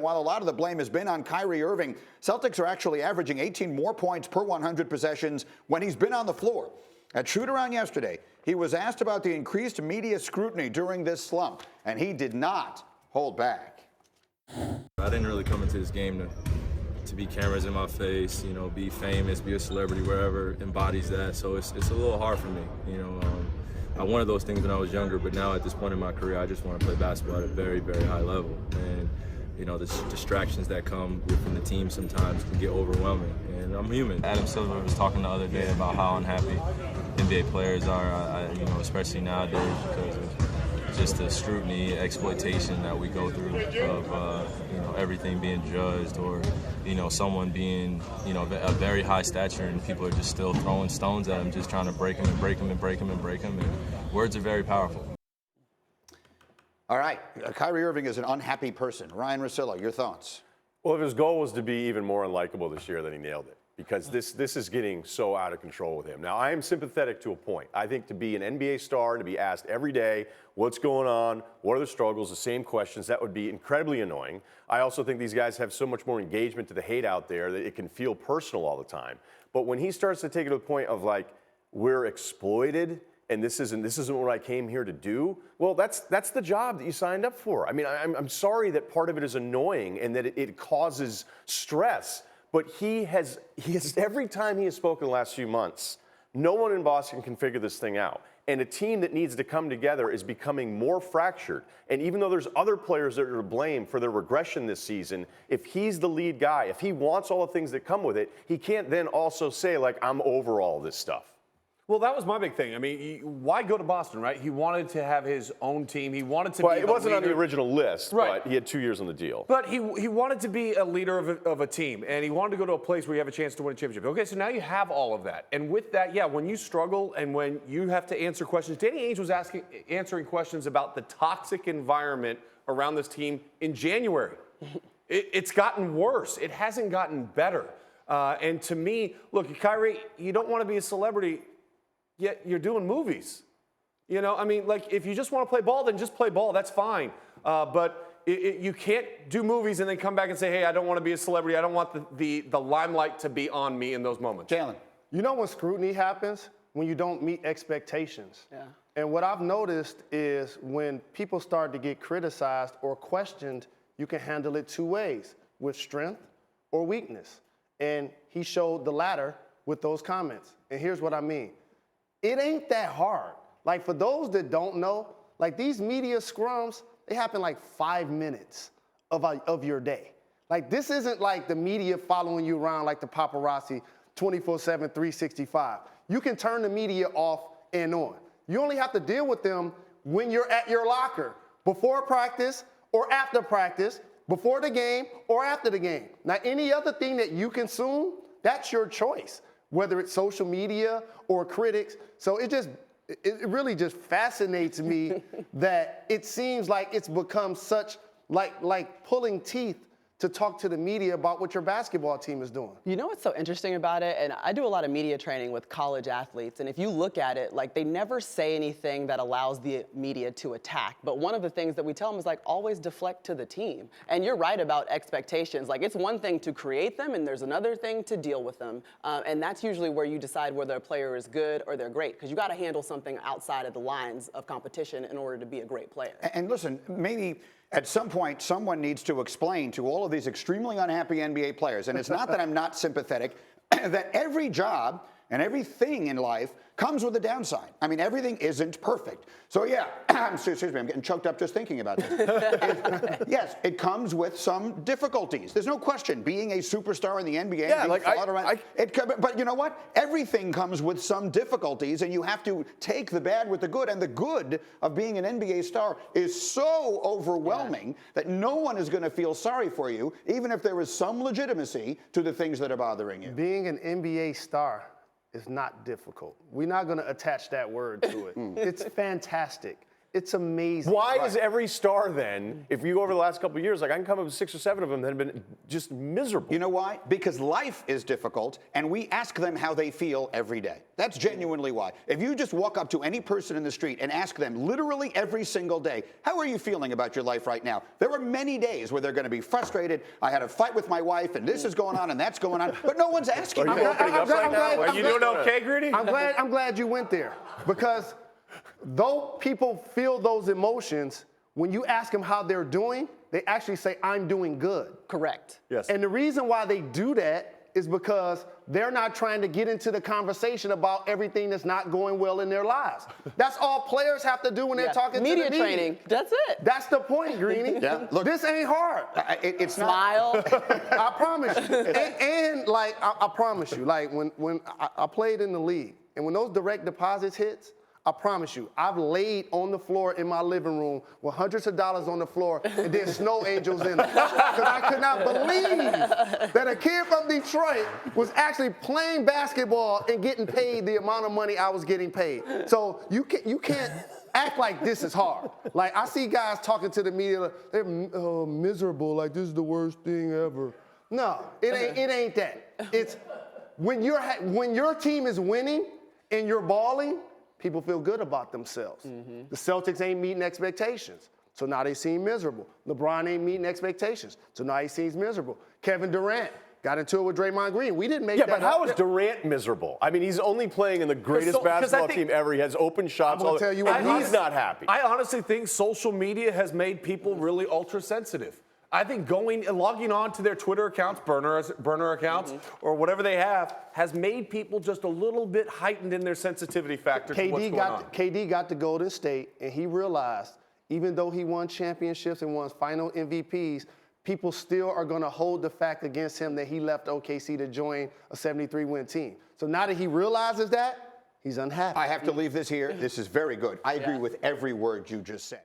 While a lot of the blame has been on Kyrie Irving, Celtics are actually averaging 18 more points per 100 possessions when he's been on the floor. At shoot-around yesterday, he was asked about the increased media scrutiny during this slump, and he did not hold back. I didn't really come into this game to be cameras in my face, you know, be famous, be a celebrity, wherever embodies that. So it's a little hard for me, you know. I wanted those things when I was younger, but now at this point in my career, I just want to play basketball at a very, very high level. And you know, the distractions that come from the team sometimes can get overwhelming, and I'm human. Adam Silver was talking the other day about how unhappy NBA players are, you know, especially nowadays because of just the scrutiny, exploitation that we go through of, you know, everything being judged, or, you know, someone being, you know, a very high stature and people are just still throwing stones at him, just trying to break him and break him and break him and break him, and words are very powerful. All right, Kyrie Irving is an unhappy person. Ryan Russillo, your thoughts? Well, if his goal was to be even more unlikable this year, then he nailed it, because this is getting so out of control with him. Now, I am sympathetic to a point. I think to be an NBA star and to be asked every day what's going on, what are the struggles, the same questions, that would be incredibly annoying. I also think these guys have so much more engagement to the hate out there that it can feel personal all the time. But when he starts to take it to the point of, like, we're exploited, and this isn't what I came here to do, well, that's the job that you signed up for. I mean, I'm sorry that part of it is annoying and that it causes stress, but he has every time he has spoken the last few months, no one in Boston can figure this thing out. And a team that needs to come together is becoming more fractured. And even though there's other players that are to blame for their regression this season, if he's the lead guy, if he wants all the things that come with it, he can't then also say, like, I'm over all this stuff. Well, that was my big thing. I mean, why go to Boston, right? He wanted to have his own team. He wanted to be it wasn't on the original list, right, but he had 2 years on the deal. But he wanted to be a leader of a team, and he wanted to go to a place where you have a chance to win a championship. Okay, so now you have all of that. And with that, yeah, when you struggle and when you have to answer questions, Danny Ainge was answering questions about the toxic environment around this team in January. It's gotten worse. It hasn't gotten better. And to me, look, Kyrie, you don't want to be a celebrity, yet you're doing movies. You know, I mean, like, if you just want to play ball, then just play ball. That's fine. But you can't do movies and then come back and say, hey, I don't want to be a celebrity. I don't want the limelight to be on me in those moments. Jalen. You know when scrutiny happens? When you don't meet expectations. Yeah. And what I've noticed is when people start to get criticized or questioned, you can handle it two ways, with strength or weakness. And he showed the latter with those comments. And here's what I mean. It ain't that hard. Like, for those that don't know, like, these media scrums, they happen like 5 minutes of your day. Like, this isn't like the media following you around like the paparazzi 24/7, 365. You can turn the media off and on. You only have to deal with them when you're at your locker, before practice or after practice, before the game or after the game. Now, any other thing that you consume, that's your choice, whether it's social media or critics. So it really just fascinates me that it seems like it's become such like pulling teeth to talk to the media about what your basketball team is doing. You know what's so interesting about it? And I do a lot of media training with college athletes, and if you look at it, like, they never say anything that allows the media to attack. But one of the things that we tell them is, like, always deflect to the team. And you're right about expectations. Like, it's one thing to create them, and there's another thing to deal with them. And that's usually where you decide whether a player is good or they're great, because you got to handle something outside of the lines of competition in order to be a great player. And listen, maybe at some point, someone needs to explain to all of these extremely unhappy NBA players, and it's not that I'm not sympathetic, that every job and everything in life comes with a downside. I mean, everything isn't perfect. So yeah, excuse me, I'm getting choked up just thinking about this. Yes, it comes with some difficulties. There's no question. Being a superstar in the NBA, yeah, being like but you know what? Everything comes with some difficulties, and you have to take the bad with the good. And the good of being an NBA star is so overwhelming that no one is going to feel sorry for you, even if there is some legitimacy to the things that are bothering you. Being an NBA star is not difficult. We're not going to attach that word to it. It's fantastic. It's amazing. Why is every star then, if you go over the last couple of years, like I can come up with 6 or 7 of them that have been just miserable? You know why? Because life is difficult, and we ask them how they feel every day. That's genuinely why. If you just walk up to any person in the street and ask them literally every single day, how are you feeling about your life right now? There are many days where they're going to be frustrated. I had a fight with my wife, and this is going on, and that's going on, but no one's asking. Are you opening up right now? Are you doing okay, Greedy? I'm glad you went there, because though people feel those emotions, when you ask them how they're doing, they actually say, I'm doing good. Correct. Yes. And the reason why they do that is because they're not trying to get into the conversation about everything that's not going well in their lives. That's all players have to do when they're talking media to the media. training. That's it. That's the point, Greeny. Yeah, look. This ain't hard. It's not. Smile. I promise you. And like, I promise you, like when I played in the league, and when those direct deposits hits, I promise you, I've laid on the floor in my living room with hundreds of dollars on the floor and then snow angels in them. Because I could not believe that a kid from Detroit was actually playing basketball and getting paid the amount of money I was getting paid. So you can't act like this is hard. Like, I see guys talking to the media, they're miserable, like this is the worst thing ever. No, it ain't that. It's when your team is winning and you're balling, people feel good about themselves. The Celtics ain't meeting expectations, so now they seem miserable. LeBron ain't meeting expectations, so now he seems miserable. Kevin Durant got into it with Draymond Green. We didn't make that but how up. is Durant miserable? I mean, he's only playing in the greatest basketball team ever. He has open shots. I'm gonna tell you what, and he's not happy. I honestly think social media has made people really ultra sensitive. I think going and logging on to their Twitter accounts, burner accounts, or whatever they have, has made people just a little bit heightened in their sensitivity factor to what's going on. KD got to Golden State, and he realized, even though he won championships and won final MVPs, people still are going to hold the fact against him that he left OKC to join a 73-win team. So now that he realizes that, he's unhappy. I have to leave this here. This is very good. I agree with every word you just said.